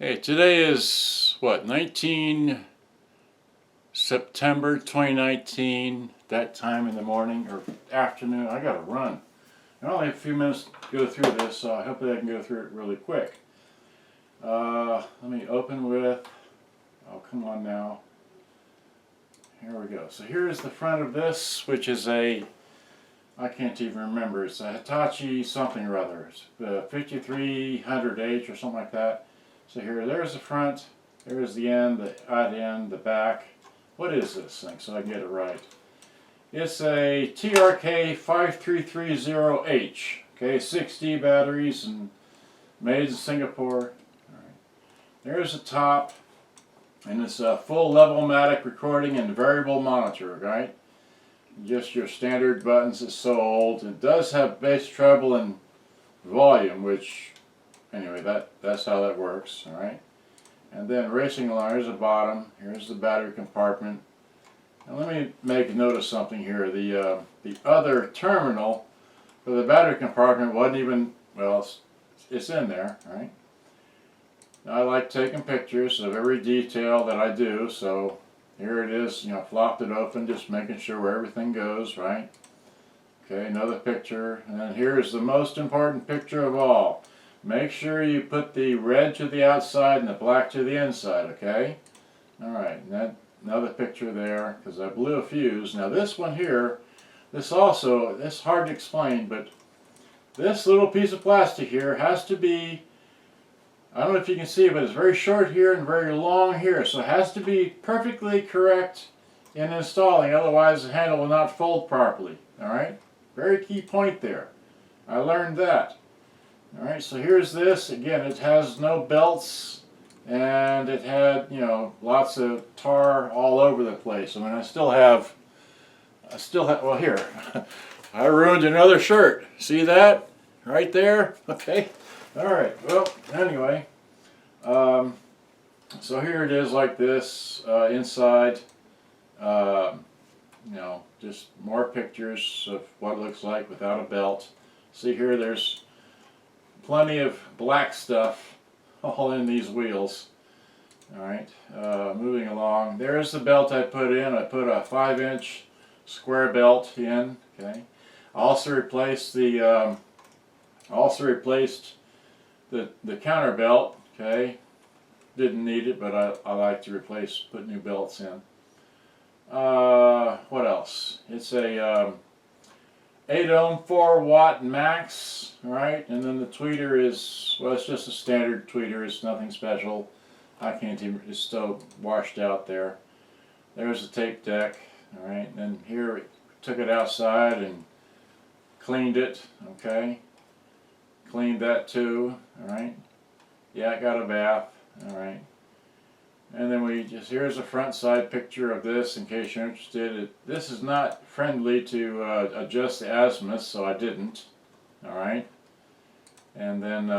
Hey, today is what, 19 September 2019, that time in the morning or afternoon. I gotta run. I only have a few minutes to go through this, so I hope that I can go through it really quick. Let me open with, oh come on now, here we go. So here's the front of this, which is a, I can't even remember, it's a Hitachi something or other. It's the 5330H or something like that. So there's the front, there's the end, the odd end, the back. What is this thing, so I can get it right? It's a TRK-5330H. Okay, 6D batteries and made in Singapore. All right. There's the top, and it's a full level-matic recording and variable monitor, right? Just your standard buttons. It's so old. It does have bass, treble, and volume, which anyway, that's how that works, all right? And then racing line, here's the bottom, here's the battery compartment. And let me make note of something here. The other terminal for the battery compartment wasn't even, well, it's in there, all right? Now, I like taking pictures of every detail that I do, so here it is, you know, flopped it open, just making sure where everything goes, right? Okay, another picture, and then here's the most important picture of all. Make sure you put the red to the outside and the black to the inside, okay? Alright, another picture there, because I blew a fuse. Now this one here, this hard to explain, but this little piece of plastic here has to be, I don't know if you can see it, but it's very short here and very long here, so it has to be perfectly correct in installing, otherwise the handle will not fold properly, alright? Very key point there. I learned that. Alright, so here's this. Again, it has no belts, and it had, you know, lots of tar all over the place. I mean, I still have, well here, I ruined another shirt. See that? Right there? Okay. Alright, well, anyway, so here it is like this, inside, you know, just more pictures of what it looks like without a belt. See here, there's plenty of black stuff all in these wheels. Alright, moving along. There's the belt I put in. I put a 5-inch square belt in. Okay. I also replaced the counter belt. Okay. Didn't need it, but I like to put new belts in. What else? It's a 8 ohm 4 watt max, right? And then the tweeter is, well, it's just a standard tweeter. It's nothing special. I can't even, it's still washed out there. There's the tape deck, all right? And then here we took it outside and cleaned it, okay? Cleaned that too, all right? Yeah, I got a bath, all right? And then here's a front side picture of this in case you're interested. This is not friendly to adjust the azimuth, so I didn't. Alright. And then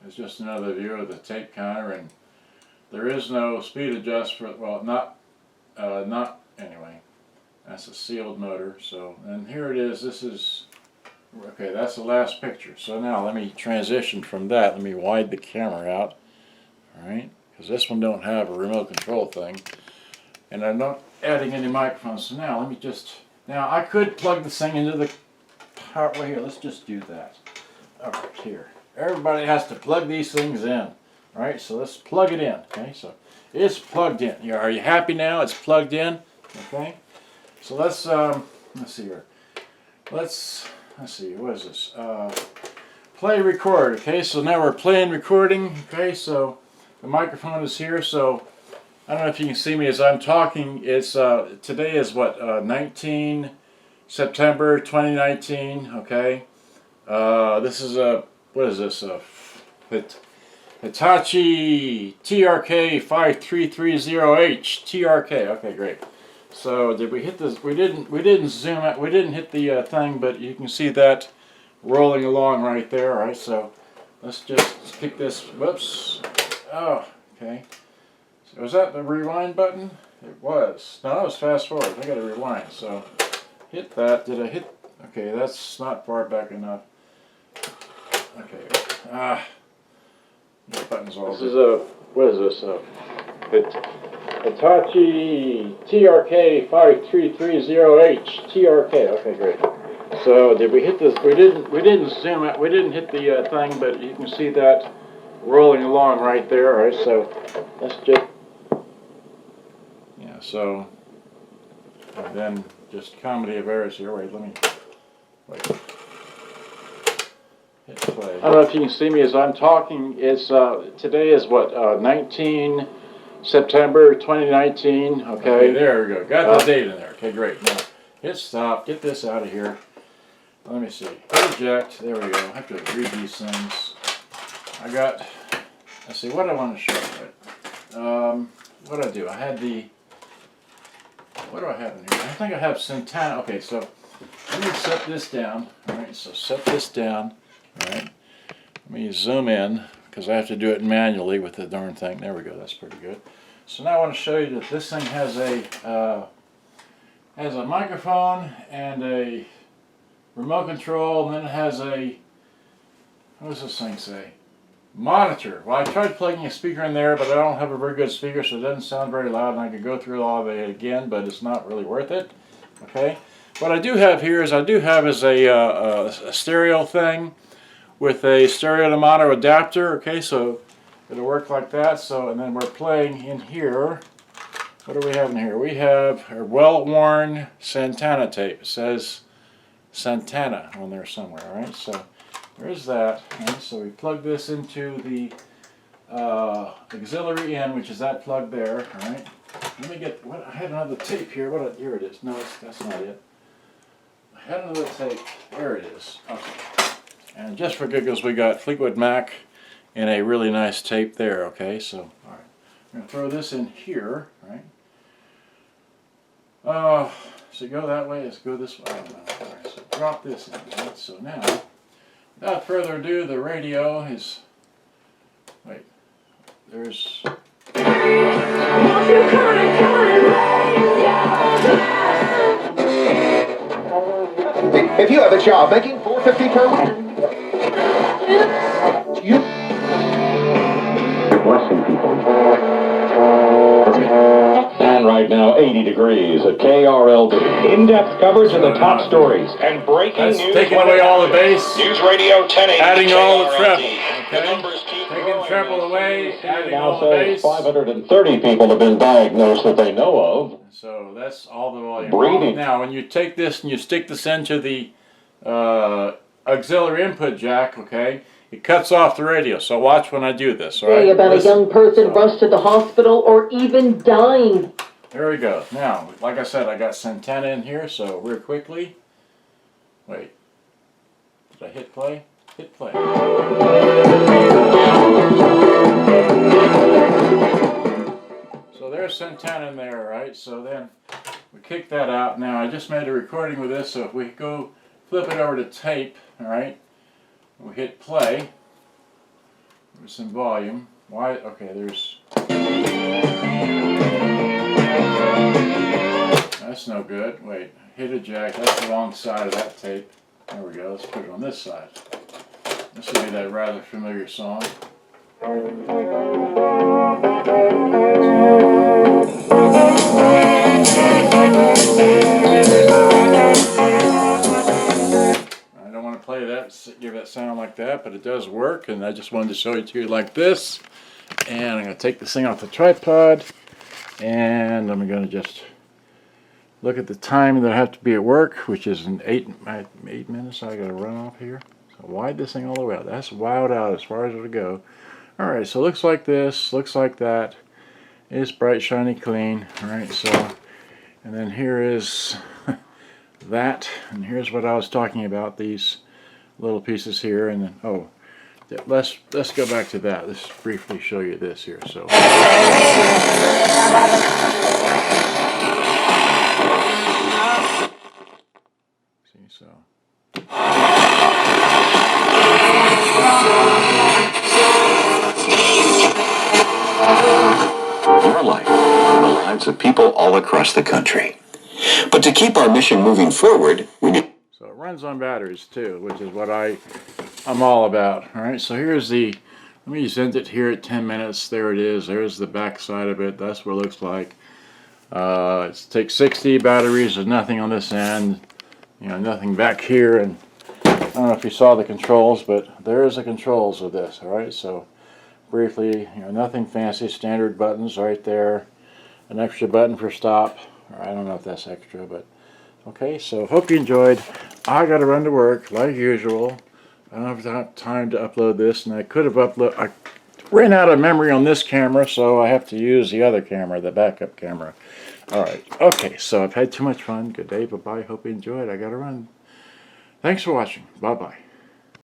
it's just another view of the tape counter, and there is no speed adjustment. Well, not anyway. That's a sealed motor. So, and here it is. This is, okay, that's the last picture. So now let me transition from that. Let me widen the camera out. Alright. Because this one don't have a remote control thing, and I'm not adding any microphones. So now let me now I could plug this thing into the power. Well, here, let's just do that. All right, here. Everybody has to plug these things in. All right, so let's plug it in. Okay, so it's plugged in. Are you happy now? It's plugged in. Okay, so let's see here. Let's see. What is this? Play record. Okay, so now we're playing recording. Okay, so the microphone is here, so I don't know if you can see me as I'm talking. It's today is what, 19 September 2019. Okay, this is what is this? Hitachi TRK-5330H. TRK. Okay, great. So did we hit this? We didn't zoom out. We didn't hit the thing, but you can see that rolling along right there. All right, so let's just kick this. Whoops. Oh, okay. So was that the rewind button? It was. No, that was fast forward. I gotta rewind. So hit that. Did I hit? Okay, that's not far back enough. Okay. buttons all. This is a, what is this? Hitachi TRK-5330H. TRK. Okay, great. So did we hit this? We didn't zoom out. We didn't hit the thing, but you can see that rolling along right there. All right. So let's just. Yeah. So and then just comedy of errors here. Wait. Let me. Wait. Hit play. I don't know if you can see me as I'm talking. It's today is what 19 September 2019. Okay, there we go. Got the date in there. Okay, great. Now hit stop. Get this out of here. Let me see. Eject. There we go. I have to read these things. I got. Let's see. What do I want to show you? What do I do? I had the. What do I have in here? I think I have Santana. Okay, so let me set this down. All right. So set this down. All right. Let me zoom in because I have to do it manually with the darn thing. There we go. That's pretty good. So now I want to show you that this thing has a microphone and a remote control, and then it has a, what does this thing say? Monitor. Well, I tried plugging a speaker in there, but I don't have a very good speaker, so it doesn't sound very loud, and I could go through all of it again, but it's not really worth it. Okay. What I do have here is a stereo thing with a stereo to mono adapter. Okay, so it'll work like that. So, and then we're playing in here. What do we have in here? We have a well-worn Santana tape. It says Santana on there somewhere. All right, so there's that. Right? So we plug this into the auxiliary in, which is that plug there. All right. Let me get. What I had another tape here. Here it is. No, that's not it. I had another tape. There it is. Okay. And just for giggles, we got Fleetwood Mac and a really nice tape there. Okay, so all right, I'm gonna throw this in here, right? So go that way. Let's go this way. I don't know. All right, so drop this in. Right? So now, without further ado, the radio is. Wait, there's. If you have a job making $4.50 per week, you're blessing people. And right now, 80 degrees at KRLD. In-depth coverage of the top stories and breaking news. Taking away all the bass. News Radio 1080. Adding all the treble. The Okay. numbers keep Taking growing. treble away. Adding Now all the says bass. 530 people have been diagnosed that they know of. So that's all the volume. Breathing. Now, when you take this and you stick this into the auxiliary input jack, okay, it cuts off the radio. So watch when I do this. All right? About a young person rushed to the hospital or even dying. There we go. Now, like I said, I got Santana in here. So real quickly. Wait. Did I hit play? Hit play. So there's Santana in there, right? So then we kick that out. Now I just made a recording with this, so if we go flip it over to tape, all right, we hit play. There's some volume. Why? Okay, there's. That's no good. Wait, hit eject. That's the wrong side of that tape. There we go. Let's put it on this side. This will be that rather familiar song. I don't want to play that, give that sound like that, but it does work, and I just wanted to show it to you like this. And I'm going to take this thing off the tripod, and I'm going to just look at the time that I have to be at work, which is in 8 minutes. I got to run off here. So wide this thing all the way out. That's wide out as far as it'll go. All right, so it looks like this, looks like that. It's bright, shiny, clean. All right, so, and then here is that, and here's what I was talking about, these little pieces here, and then, oh, let's go back to that. Let's briefly show you this here. So. See, so. Our life and the lives of people all across the country. But to keep our mission moving forward, we need. So it runs on batteries too, which is what I'm all about. All right, so here's the. Let me send it here at 10 minutes. There it is. There's the back side of it. That's what it looks like. It takes 60 batteries. There's nothing on this end. You know, nothing back here. And I don't know if you saw the controls, but there's the controls of this. All right. So briefly, you know, nothing fancy. Standard buttons right there. An extra button for stop. Or I don't know if that's extra, but okay. So hope you enjoyed. I got to run to work like usual. I don't have time to upload this, and I could have uploaded. I ran out of memory on this camera, so I have to use the other camera, the backup camera. All right. Okay. So I've had too much fun. Good day. Bye bye. Hope you enjoyed. I got to run. Thanks for watching. Bye bye.